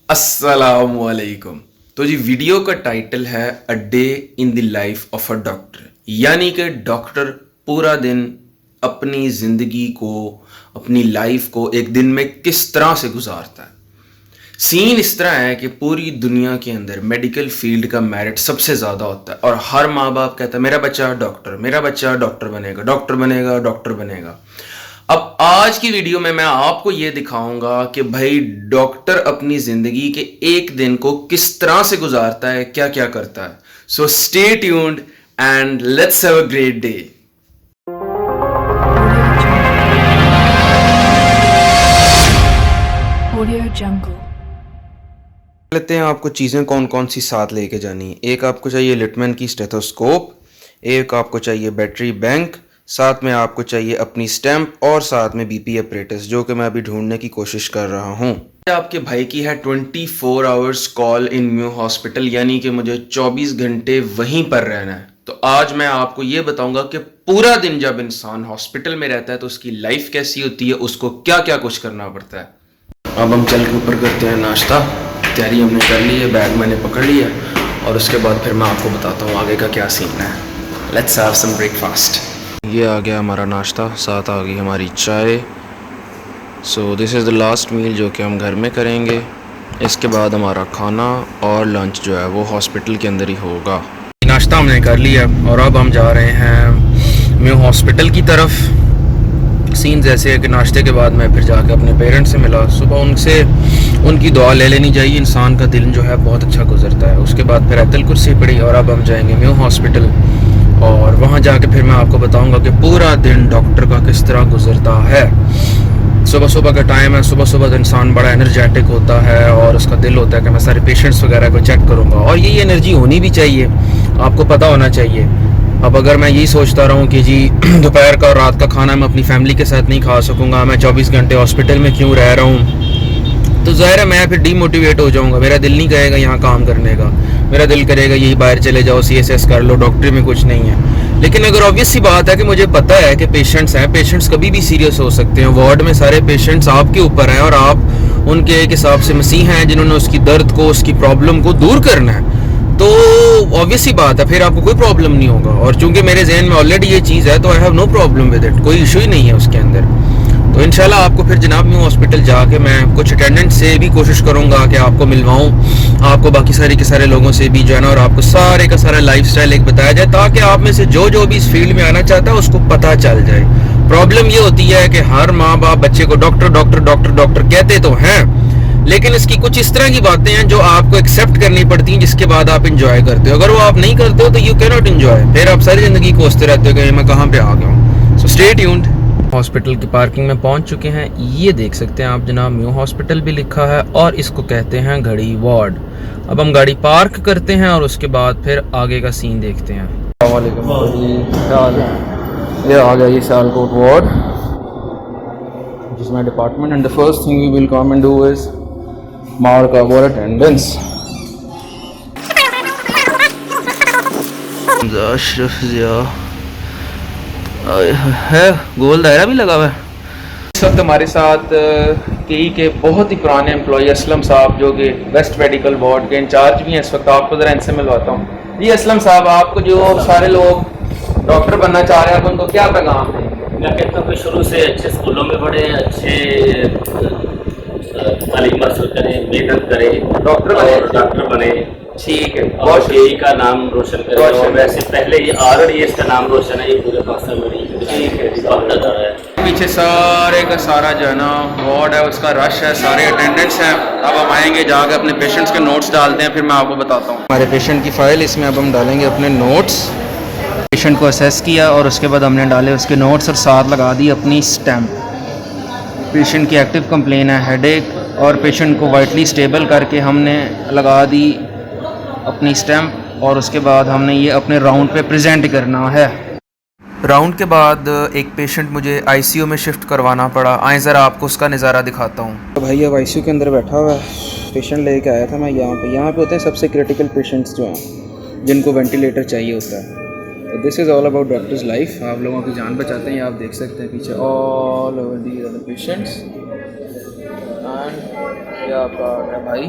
अस्सलामुअलैकुम। तो जी वीडियो का टाइटल है a day in the life of a doctor, यानी कि डॉक्टर पूरा दिन अपनी ज़िंदगी को, अपनी लाइफ को एक दिन में किस तरह से गुजारता है। सीन इस तरह है कि पूरी दुनिया के अंदर मेडिकल फील्ड का मेरिट सबसे ज़्यादा होता है और हर माँ बाप कहता है मेरा बच्चा डॉक्टर, मेरा बच्चा डॉक्टर बनेगा, डॉक्टर बनेगा, डॉक्टर बनेगा। अब आज की वीडियो में मैं आपको यह दिखाऊंगा कि भाई डॉक्टर अपनी ज़िंदगी के एक दिन को किस तरह से गुजारता है, क्या क्या करता है। So stay tuned and let's have a great day. लेते हैं आपको चीज़ें कौन कौन सी साथ लेके जानी है। एक आपको चाहिए लिटमैन की स्टेथोस्कोप, एक आपको चाहिए बैटरी बैंक, साथ में आपको चाहिए अपनी स्टैम्प और साथ में बीपी अपरेटस, जो कि मैं अभी ढूंढने की कोशिश कर रहा हूँ। आपके भाई की है 24 hours call in mu hospital, यानी कि मुझे 24 घंटे वहीं पर रहना है। तो आज मैं आपको ये बताऊंगा कि पूरा दिन जब इंसान हॉस्पिटल में रहता है तो उसकी लाइफ कैसी होती है, उसको क्या क्या कुछ करना पड़ता है। अब हम चल के ऊपर करते हैं नाश्ता। तैयारी हमने कर ली है, बैग मैंने पकड़ लिया और उसके बाद फिर मैं आपको बताता हूँ आगे का क्या सीन है। Let's have some breakfast. ये आ गया हमारा नाश्ता, साथ आ गई हमारी चाय। So this is the last meal जो कि हम घर में करेंगे। इसके बाद हमारा खाना और लंच जो है वो हॉस्पिटल के अंदर ही होगा। नाश्ता हमने कर लिया और अब हम जा रहे हैं म्यू हॉस्पिटल की तरफ। सीन जैसे है कि नाश्ते के बाद मैं फिर जाकर अपने पेरेंट्स से मिला। सुबह उनसे उनकी दुआ ले लेनी चाहिए, इंसान का दिल जो है बहुत अच्छा गुजरता है। उसके बाद फिर आयतुल कुर्सी पड़ी और अब हम जाएंगे म्यू हॉस्पिटल और वहाँ जाके फिर मैं आपको बताऊंगा कि पूरा दिन डॉक्टर का किस तरह गुजरता है। सुबह सुबह का टाइम है, सुबह सुबह तो इंसान बड़ा एनर्जेटिक होता है और उसका दिल होता है कि मैं सारे पेशेंट्स वगैरह को चेक करूँगा, और ये एनर्जी होनी भी चाहिए, आपको पता होना चाहिए। अब अगर मैं यही सोचता रहूँ कि जी दोपहर का और रात का खाना मैं अपनी फैमिली के साथ नहीं खा सकूँगा, मैं 24 घंटे हॉस्पिटल में क्यों रह रहा हूँ, तो ज़ाहिर है मैं फिर डीमोटिवेट हो जाऊँगा। मेरा दिल नहीं करेगा यहाँ काम करने का, मेरा दिल करेगा यही बाहर चले जाओ, CSS कर लो, डॉक्टरी में कुछ नहीं है। लेकिन अगर ऑब्वियस सी बात है कि मुझे पता है कि पेशेंट्स हैं, पेशेंट्स कभी भी सीरियस हो सकते हैं। वार्ड में सारे पेशेंट्स आपके ऊपर हैं और आप उनके एक हिसाब से मसीह हैं जिन्होंने उसकी दर्द को, उसकी प्रॉब्लम को दूर करना है। तो ऑब्वियस ही बात है फिर आपको कोई प्रॉब्लम नहीं होगा। और चूंकि मेरे जहन में ऑलरेडी ये चीज़ है तो I have no problem with it, कोई इशू ही नहीं है उसके अंदर। तो इंशाल्लाह आपको फिर जनाब म्यू हॉस्पिटल जाके मैं कुछ अटेंडेंट से भी कोशिश करूंगा कि आपको मिलवाऊं, आपको बाकी सारे के सारे लोगों से भी जो है ना, और आपको सारे का सारा लाइफस्टाइल एक बताया जाए ताकि आप में से जो जो भी इस फील्ड में आना चाहता है उसको पता चल जाए। प्रॉब्लम ये होती है कि हर माँ बाप बच्चे को डॉक्टर डॉक्टर डॉक्टर डॉक्टर कहते तो हैं, लेकिन इसकी कुछ इस तरह की बातें हैं जो आपको एक्सेप्ट करनी पड़ती हैं, जिसके बाद आप इंजॉय करते हो। अगर वो आप नहीं करते हो तो यू कैन नॉट इंजॉय, फिर आप सारी ज़िंदगी कोसते रहते हो कि मैं कहाँ पे आ गया हूँ। So stay tuned. हॉस्पिटल की पार्किंग में पहुंच चुके हैं। ये देख सकते हैं आप जनाब, म्यू हॉस्पिटल भी लिखा है और इसको कहते हैं घड़ी वार्ड। अब हम गाड़ी पार्क करते हैं और उसके बाद फिर आगे का सीन देखते हैं। ये आ गया ये सियालकोट वार्ड, जिसमें department, and the first thing we will come and do is mark our attendance. है गोल दायरा भी लगा हुआ है। इस वक्त हमारे साथ केई के बहुत ही पुराने एम्प्लॉय असलम साहब, जो कि वेस्ट मेडिकल वार्ड के इंचार्ज भी हैं इस वक्त। आपको ज़रा इनसे मिलवाता हूँ। जी असलम साहब, आपको जो सारे लोग डॉक्टर बनना चाह रहे हैं उनको क्या पैगाम है? मैं कहता हूँ कि शुरू से अच्छे स्कूलों में पढ़े, अच्छे तालीम हासिल करें, मेहनत करें, डॉक्टर बने। ठीक है, और यही का नाम रोशन करें। और वैसे पहले ये ऑलरेडी इसका नाम रोशन है, ये पूरे पाकिस्तान में नहीं है। पीछे सारे का सारा जो है ना वार्ड है, उसका रश है, सारे अटेंडेंट्स हैं। अब हम आएंगे जाकर अपने पेशेंट्स के नोट्स डालते हैं, फिर मैं आपको बताता हूँ हमारे पेशेंट की फ़ाइल। इसमें अब हम डालेंगे अपने नोट्स। पेशेंट को असेस किया और उसके बाद हमने डाले उसके नोट्स और साथ लगा दी अपनी स्टैम्प। पेशेंट की एक्टिव कंप्लेन है हेडेक, और पेशेंट को वाइटली स्टेबल करके हमने लगा दी अपनी स्टैम्प। और उसके बाद हमने ये अपने राउंड पे प्रेजेंट करना है। राउंड के बाद एक पेशेंट मुझे ICU में शिफ्ट करवाना पड़ा। आए ज़रा आपको उसका नज़ारा दिखाता हूँ। तो भाई अब ICU के अंदर बैठा हुआ है, पेशेंट लेके आया था मैं यहाँ पे होते हैं सबसे क्रिटिकल पेशेंट्स जो हैं, जिनको वेंटिलेटर चाहिए होता है। तो this is all about doctors life. आप लोगों की जान बचाते हैं, आप देख सकते हैं पीछे all over the other patients. And ये आपका आ गया भाई,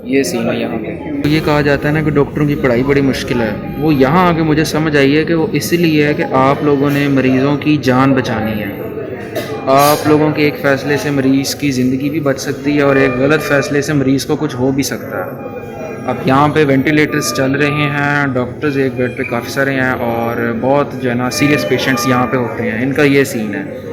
ये सीन है यहाँ पे। तो ये कहा जाता है ना कि डॉक्टरों की पढ़ाई बड़ी मुश्किल है, वो यहाँ आके मुझे समझ आई है कि वो इसलिए है कि आप लोगों ने मरीज़ों की जान बचानी है। आप लोगों के एक फ़ैसले से मरीज़ की ज़िंदगी भी बच सकती है और एक गलत फ़ैसले से मरीज़ को कुछ हो भी सकता है। अब यहाँ पे वेंटिलेटर्स चल रहे हैं, डॉक्टर्स एक बेड पे काफ़ी सारे हैं और बहुत जो है ना सीरियस पेशेंट्स यहाँ पे होते हैं, इनका ये सीन है।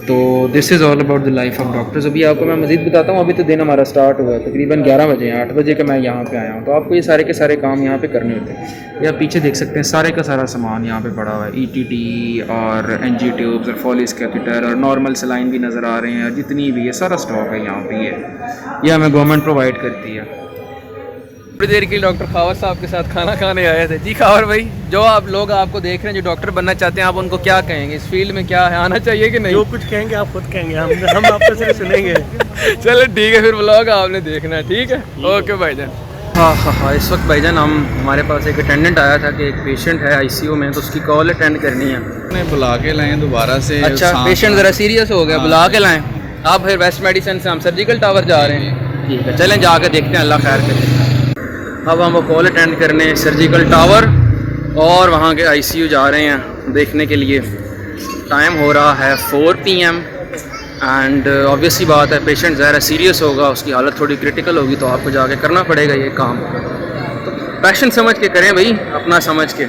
तो this is all about the life of doctors. अभी आपको मैं मज़ीद बताता हूँ, अभी तो दिन हमारा स्टार्ट हुआ है, तकरीबन 11 बजे हैं, 8 बजे का मैं यहाँ पे आया हूँ। तो आपको ये सारे के सारे काम यहाँ पे करने होते हैं। ये आप पीछे देख सकते हैं, सारे का सारा सामान यहाँ पे पड़ा हुआ है, ETT और NG ट्यूब्स और फॉलिस कैथेटर और नॉर्मल सलाइन भी नज़र आ रहे हैं, जितनी भी है सारा स्टॉक है यहाँ पे। ये हमें गवर्नमेंट प्रोवाइड करती है। थोड़ी देर के लिए डॉक्टर खावर साहब के साथ खाना खाने आए थे। जी खावर भाई, जो आप लोग आपको देख रहे हैं जो डॉक्टर बनना चाहते हैं, आप उनको क्या कहेंगे, इस फील्ड में क्या है, आना चाहिए कि नहीं? जो कुछ कहेंगे आप खुद कहेंगे, हम आपसे सिर्फ सुनेंगे। चलो ठीक है, फिर व्लॉग आपने देखना है, ठीक है? ओके भाईजान। हाँ, इस वक्त भाईजान हमारे पास एक अटेंडेंट आया था कि एक पेशेंट है ICU में, तो उसकी कॉल अटेंड करनी है। ने बुला के लाए दोबारा से। अच्छा, पेशेंट ज़रा सीरियस हो गया, बुला के लाएं। आप फिर वेस्ट मेडिसिन से हम सर्जिकल टावर जा रहे हैं। ठीक है, चलें जाके देखते हैं, अल्लाह खैर करे। अब हम वो कॉल अटेंड करने सर्जिकल टावर और वहाँ के ICU जा रहे हैं देखने के लिए। टाइम हो रहा है 4 PM एंड ऑब्वियसली बात है, पेशेंट ज़रा सीरियस होगा, उसकी हालत थोड़ी क्रिटिकल होगी, तो आपको जाके करना पड़ेगा ये काम। तो पैशन समझ के करें भाई, अपना समझ के।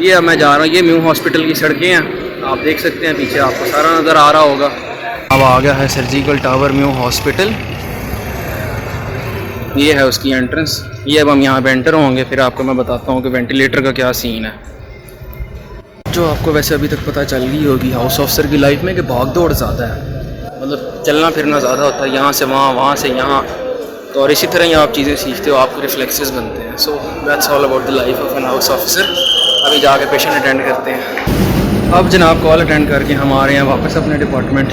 ये अब मैं जा रहा हूँ, ये न्यू हॉस्पिटल की सड़कें हैं, आप देख सकते हैं पीछे, आपको सारा नज़र आ रहा होगा। अब आ गया है सर्जिकल टावर न्यू हॉस्पिटल, ये है उसकी एंट्रेंस। ये अब हम यहाँ पे एंटर होंगे, फिर आपको मैं बताता हूँ कि वेंटिलेटर का क्या सीन है। जो आपको वैसे अभी तक पता चल गई होगी हाउस ऑफिसर की लाइफ में कि भाग दौड़ ज़्यादा है, मतलब चलना फिरना ज़्यादा होता है, यहाँ से वहाँ, वहाँ से यहाँ। तो और इसी तरह ही आप चीज़ें सीखते हो, आपके रिफ्लेक्सेस बनते हैं। So that's all about the life of an house officer. अभी जाके पेशेंट अटेंड करते हैं। अब जनाब कॉल अटेंड करके हम आ रहे हैं वापस अपने department,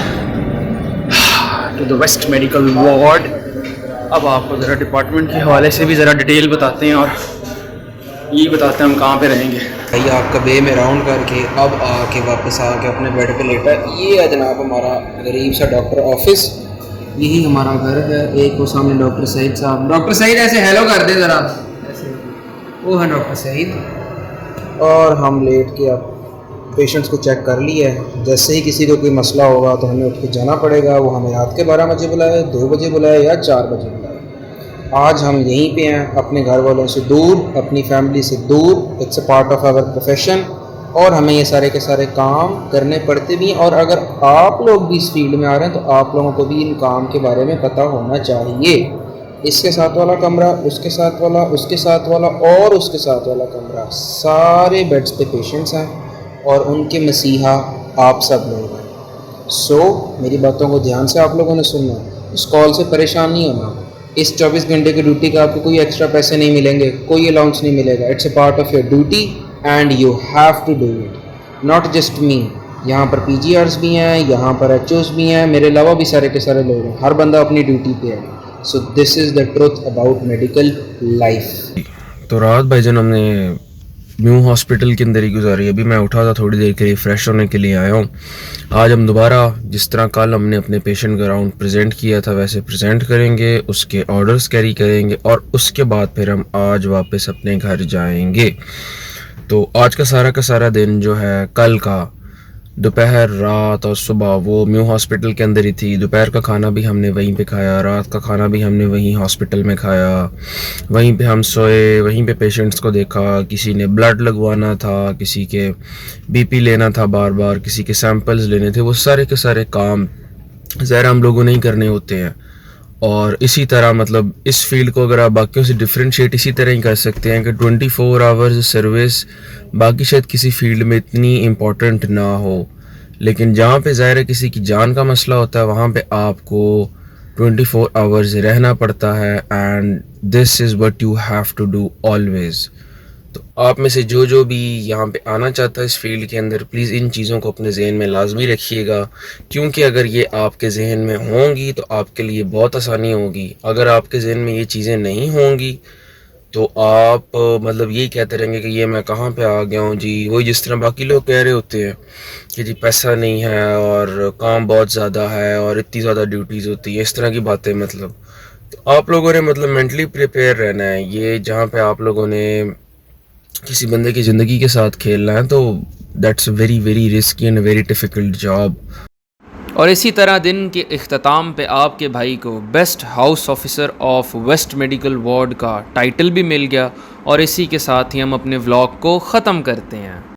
to the west medical ward. अब आपको ज़रा डिपार्टमेंट के हवाले से भी ज़रा डिटेल बताते हैं और यही बताते हैं हम कहाँ पे रहेंगे। भाई आपका वे में राउंड करके अब आके वापस आके अपने बेड पे लेटा। ये है जनाब हमारा गरीब सा डॉक्टर ऑफिस, यही हमारा घर है। एक वो सामने डॉक्टर सईद साहब, डॉक्टर सईद ऐसे हेलो कर दे ज़रा, वो है डॉक्टर सईद। और हम लेट के अब पेशेंट्स को चेक कर लिया है। जैसे ही किसी को कोई मसला होगा तो हमें उठ के जाना पड़ेगा, वो हमें रात के 12 बजे बुलाए, 2 बजे बुलाए या 4 बजे बुलाए। आज हम यहीं पे हैं, अपने घर वालों से दूर, अपनी फैमिली से दूर। It's a part of our profession और हमें ये सारे के सारे काम करने पड़ते भी हैं। और अगर आप लोग भी इस फील्ड में आ रहे हैं तो आप लोगों को भी इन काम के बारे में पता होना चाहिए। इसके साथ वाला कमरा, उसके साथ वाला, उसके साथ वाला और उसके साथ वाला कमरा, सारे बेड्स पे पेशेंट्स हैं और उनके मसीहा आप सब लोग हैं। सो मेरी बातों को ध्यान से आप लोगों ने सुनना है, इस कॉल से परेशान नहीं होना। इस 24 घंटे की ड्यूटी का आपको कोई एक्स्ट्रा पैसे नहीं मिलेंगे, कोई अलाउंस नहीं मिलेगा। It's a part of your duty and you have to do it, not just me. यहाँ पर PGRs भी हैं, यहाँ पर HOs भी हैं, मेरे अलावा भी सारे के सारे लोग हैं। हर बंदा अपनी ड्यूटी पे है। सो this is the truth about medical life. तो रात भाईजान हमने न्यू हॉस्पिटल के अंदर ही गुजारी। अभी मैं उठा था थोड़ी देर के लिए, फ्रेश होने के लिए आया हूँ। आज हम दोबारा जिस तरह कल हमने अपने पेशेंट का राउंड प्रेजेंट किया था वैसे प्रेजेंट करेंगे, उसके ऑर्डर्स कैरी करेंगे और उसके बाद फिर हम आज वापस अपने घर जाएंगे। तो आज का सारा दिन जो है कल का दोपहर, रात और सुबह वो न्यू हॉस्पिटल के अंदर ही थी। दोपहर का खाना भी हमने वहीं पे खाया, रात का खाना भी हमने वहीं हॉस्पिटल में खाया, वहीं पे हम सोए, वहीं पे पेशेंट्स को देखा। किसी ने ब्लड लगवाना था, किसी के BP लेना था बार बार, किसी के सैंपल्स लेने थे। वो सारे के सारे काम ज़रा हम लोगों ने ही करने होते हैं। और इसी तरह मतलब इस फील्ड को अगर आप बाकियों से डिफ्रेंशिएट इसी तरह ही कर सकते हैं कि 24 आवर्स सर्विस बाकी शायद किसी फील्ड में इतनी इम्पोर्टेंट ना हो, लेकिन जहाँ पे ज़ाहिर है किसी की जान का मसला होता है वहाँ पे आपको 24 आवर्स रहना पड़ता है। And this is what you have to do always. तो आप में से जो भी यहाँ पे आना चाहता है इस फील्ड के अंदर, प्लीज़ इन चीज़ों को अपने जहन में लाजमी रखिएगा, क्योंकि अगर ये आपके जहन में होंगी तो आपके लिए बहुत आसानी होगी। अगर आपके जहन में ये चीज़ें नहीं होंगी तो आप मतलब यही कहते रहेंगे कि ये मैं कहाँ पे आ गया हूँ जी। वही जिस तरह बाकी लोग कह रहे होते हैं कि जी पैसा नहीं है और काम बहुत ज़्यादा है और इतनी ज़्यादा ड्यूटीज़ होती है, इस तरह की बातें। मतलब तो आप लोगों ने मतलब मेंटली प्रिपेयर रहना है। ये जहाँ पे आप लोगों ने किसी बंदे की ज़िंदगी के साथ खेलना है, तो that's very very risky and very difficult job. और इसी तरह दिन के इख्तिताम पे आपके भाई को best house officer of west medical ward का टाइटल भी मिल गया। और इसी के साथ ही हम अपने व्लॉग को ख़त्म करते हैं।